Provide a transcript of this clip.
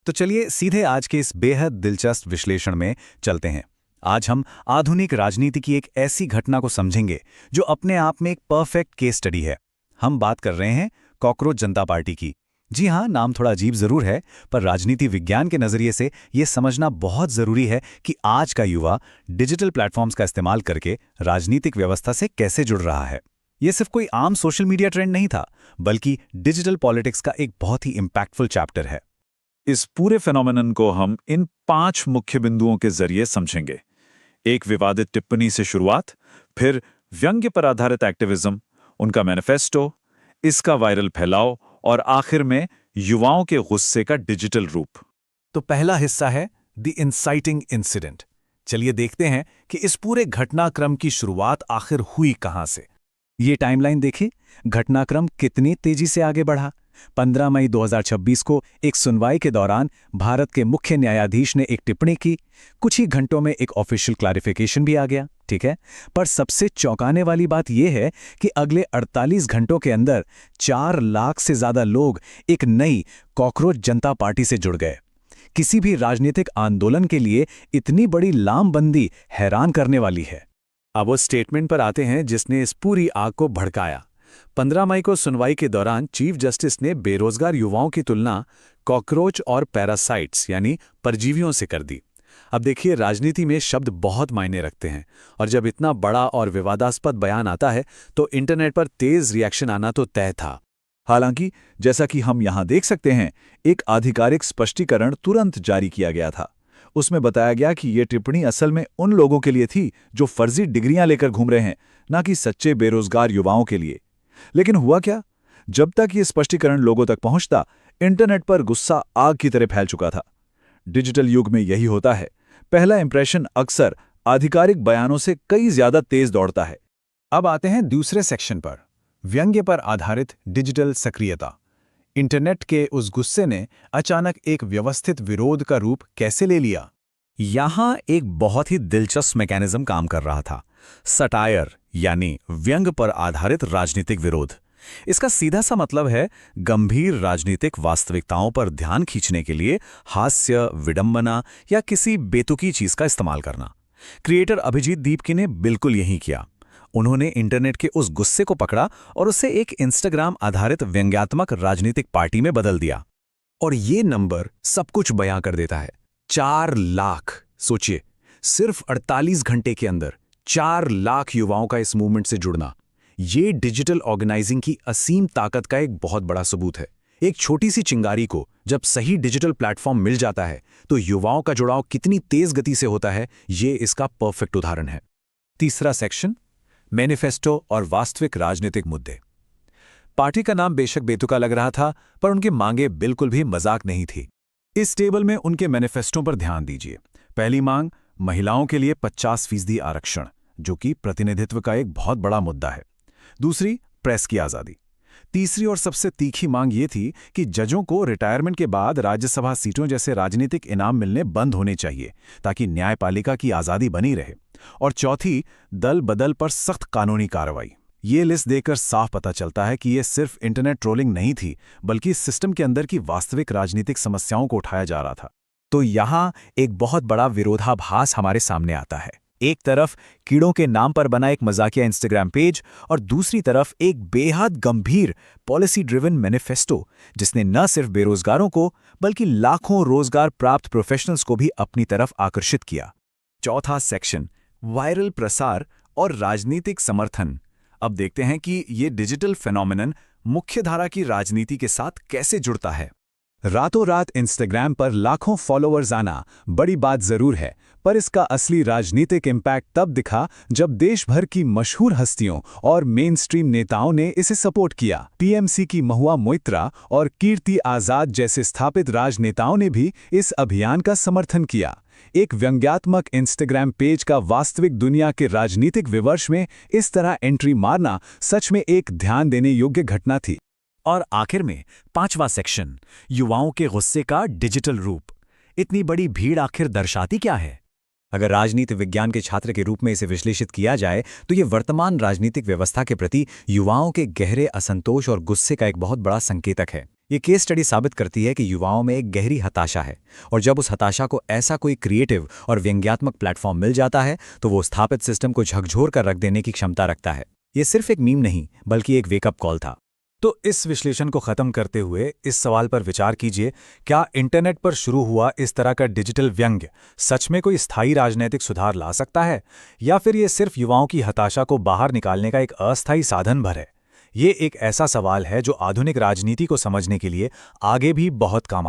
तो चलिए सीधे आज के इस बेहद दिलचस्प विश्लेषण में चलते हैं। आज हम आधुनिक राजनीति की एक ऐसी घटना को समझेंगे जो अपने आप में एक परफेक्ट केस स्टडी है। हम बात कर रहे हैं कॉकरोच जनता पार्टी की। जी हाँ, नाम थोड़ा अजीब जरूर है, पर राजनीति विज्ञान के नजरिए से ये समझना बहुत जरूरी है कि आज का युवा डिजिटल प्लेटफॉर्म्स का इस्तेमाल करके राजनीतिक व्यवस्था से कैसे जुड़ रहा है। ये सिर्फ कोई आम सोशल मीडिया ट्रेंड नहीं था, बल्कि डिजिटल पॉलिटिक्स का एक बहुत ही इंपैक्टफुल चैप्टर है। इस पूरे फेनोमेनन को हम इन 5 मुख्य बिंदुओं के जरिए समझेंगे। एक विवादित टिप्पणी से शुरुआत, फिर व्यंग्य पर आधारित एक्टिविज्म, उनका मैनिफेस्टो, इसका वायरल फैलाव और आखिर में युवाओं के गुस्से का डिजिटल रूप। तो पहला हिस्सा है द इंसाइटिंग इंसिडेंट। चलिए देखते हैं कि इस पूरे घटनाक्रम की शुरुआत आखिर हुई कहां से। ये टाइमलाइन देखिए, घटनाक्रम कितनी तेजी से आगे बढ़ा। 15 मई 2026 को एक सुनवाई के दौरान भारत के मुख्य न्यायाधीश ने एक टिप्पणी की। कुछ ही घंटों में एक ऑफिशियल क्लैरिफिकेशन भी आ गया, ठीक है। पर सबसे चौंकाने वाली बात यह है कि अगले 48 घंटों के अंदर 4 लाख से ज्यादा लोग एक नई कॉकरोच जनता पार्टी से जुड़ गए। किसी भी राजनीतिक आंदोलन के लिए इतनी बड़ी लामबंदी हैरान करने वाली है। अब वो स्टेटमेंट पर आते हैं जिसने इस पूरी आग को भड़काया। 15 मई को सुनवाई के दौरान चीफ जस्टिस ने बेरोजगार युवाओं की तुलना कॉकरोच और पैरासाइट्स यानी परजीवियों से कर दी। अब देखिए, राजनीति में शब्द बहुत मायने रखते हैं, और जब इतना बड़ा और विवादास्पद बयान आता है तो इंटरनेट पर तेज रिएक्शन आना तो तय था। हालांकि जैसा कि हम यहां देख सकते हैं, एक आधिकारिक स्पष्टीकरण तुरंत जारी किया गया था। उसमें बताया गया कि ये टिप्पणी असल में उन लोगों के लिए थी जो फर्जी डिग्रियां लेकर घूम रहे हैं, ना कि सच्चे बेरोजगार युवाओं के लिए। लेकिन हुआ क्या? जब तक ये स्पष्टीकरण लोगों तक पहुंचता, इंटरनेट पर गुस्सा आग की तरह फैल चुका था। डिजिटल युग में यही होता है, पहला इंप्रेशन अक्सर आधिकारिक बयानों से कई ज्यादा तेज दौड़ता है। अब आते हैं दूसरे सेक्शन पर, व्यंग्य पर आधारित डिजिटल सक्रियता। इंटरनेट के उस गुस्से ने अचानक एक व्यवस्थित विरोध का रूप कैसे ले लिया? यहां एक बहुत ही दिलचस्प मैकेनिज्म काम कर रहा था, सटायर यानी व्यंग्य पर आधारित राजनीतिक विरोध। इसका सीधा सा मतलब है गंभीर राजनीतिक वास्तविकताओं पर ध्यान खींचने के लिए हास्य, विडंबना या किसी बेतुकी चीज का इस्तेमाल करना। क्रिएटर अभिजीत दीपकी ने बिल्कुल यही किया। उन्होंने इंटरनेट के उस गुस्से को पकड़ा और उसे एक इंस्टाग्राम आधारित व्यंग्यात्मक राजनीतिक पार्टी में बदल दिया। और ये नंबर सब कुछ बयां कर देता है, 4 लाख। सोचिए, सिर्फ 48 घंटे के अंदर 4 लाख युवाओं का इस मूवमेंट से जुड़ना, ये डिजिटल ऑर्गेनाइजिंग की असीम ताकत का एक बहुत बड़ा सबूत है। एक छोटी सी चिंगारी को जब सही डिजिटल प्लेटफॉर्म मिल जाता है तो युवाओं का जुड़ाव कितनी तेज गति से होता है, ये इसका परफेक्ट उदाहरण है। तीसरा सेक्शन, मैनिफेस्टो और वास्तविक राजनीतिक मुद्दे। पार्टी का नाम बेशक बेतुका लग रहा था, पर उनकी मांगे बिल्कुल भी मजाक नहीं थी। इस टेबल में उनके मैनिफेस्टो पर ध्यान दीजिए। पहली मांग, महिलाओं के लिए 50% आरक्षण, जो कि प्रतिनिधित्व का एक बहुत बड़ा मुद्दा है। दूसरी, प्रेस की आज़ादी। तीसरी और सबसे तीखी मांग ये थी कि जजों को रिटायरमेंट के बाद राज्यसभा सीटों जैसे राजनीतिक इनाम मिलने बंद होने चाहिए, ताकि न्यायपालिका की आज़ादी बनी रहे। और चौथी, दल बदल पर सख्त कानूनी कार्रवाई। ये लिस्ट देखकर साफ पता चलता है कि ये सिर्फ इंटरनेट ट्रोलिंग नहीं थी, बल्कि सिस्टम के अंदर की वास्तविक राजनीतिक समस्याओं को उठाया जा रहा था। तो यहाँ एक बहुत बड़ा विरोधाभास हमारे सामने आता है। एक तरफ कीड़ों के नाम पर बना एक मजाकिया इंस्टाग्राम पेज, और दूसरी तरफ एक बेहद गंभीर पॉलिसी ड्रिवन मैनिफेस्टो, जिसने न सिर्फ बेरोजगारों को बल्कि लाखों रोजगार प्राप्त प्रोफेशनल्स को भी अपनी तरफ आकर्षित किया। चौथा सेक्शन, वायरल प्रसार और राजनीतिक समर्थन। अब देखते हैं कि ये डिजिटल फेनोमेनन मुख्यधारा की राजनीति के साथ कैसे जुड़ता है। रातों रात इंस्टाग्राम पर लाखों फॉलोअर्स आना बड़ी बात जरूर है, पर इसका असली राजनीतिक इम्पैक्ट तब दिखा जब देश भर की मशहूर हस्तियों और मेन स्ट्रीम नेताओं ने इसे सपोर्ट किया। टीएमसी की महुआ मोइत्रा और कीर्ति आजाद जैसे स्थापित राजनेताओं ने भी इस अभियान का समर्थन किया। एक व्यंग्यात्मक इंस्टाग्राम पेज का वास्तविक दुनिया के राजनीतिक विवर्ष में इस तरह एंट्री मारना सच में एक ध्यान देने योग्य घटना थी। और आखिर में 5वां सेक्शन, युवाओं के गुस्से का डिजिटल रूप। इतनी बड़ी भीड़ आखिर दर्शाती क्या है? अगर राजनीति विज्ञान के छात्र के रूप में इसे विश्लेषित किया जाए तो ये वर्तमान राजनीतिक व्यवस्था के प्रति युवाओं के गहरे असंतोष और गुस्से का एक बहुत बड़ा संकेतक है। ये केस स्टडी साबित करती है कि युवाओं में एक गहरी हताशा है, और जब उस हताशा को ऐसा कोई क्रिएटिव और व्यंग्यात्मक प्लेटफॉर्म मिल जाता है तो वो स्थापित सिस्टम को झकझोर कर रख देने की क्षमता रखता है। ये सिर्फ एक मीम नहीं, बल्कि एक वेकअप कॉल था। तो इस विश्लेषण को खत्म करते हुए इस सवाल पर विचार कीजिए, क्या इंटरनेट पर शुरू हुआ इस तरह का डिजिटल व्यंग्य सच में कोई स्थायी राजनीतिक सुधार ला सकता है, या फिर ये सिर्फ युवाओं की हताशा को बाहर निकालने का एक अस्थायी साधन भर है? ये एक ऐसा सवाल है जो आधुनिक राजनीति को समझने के लिए आगे भी बहुत काम आए।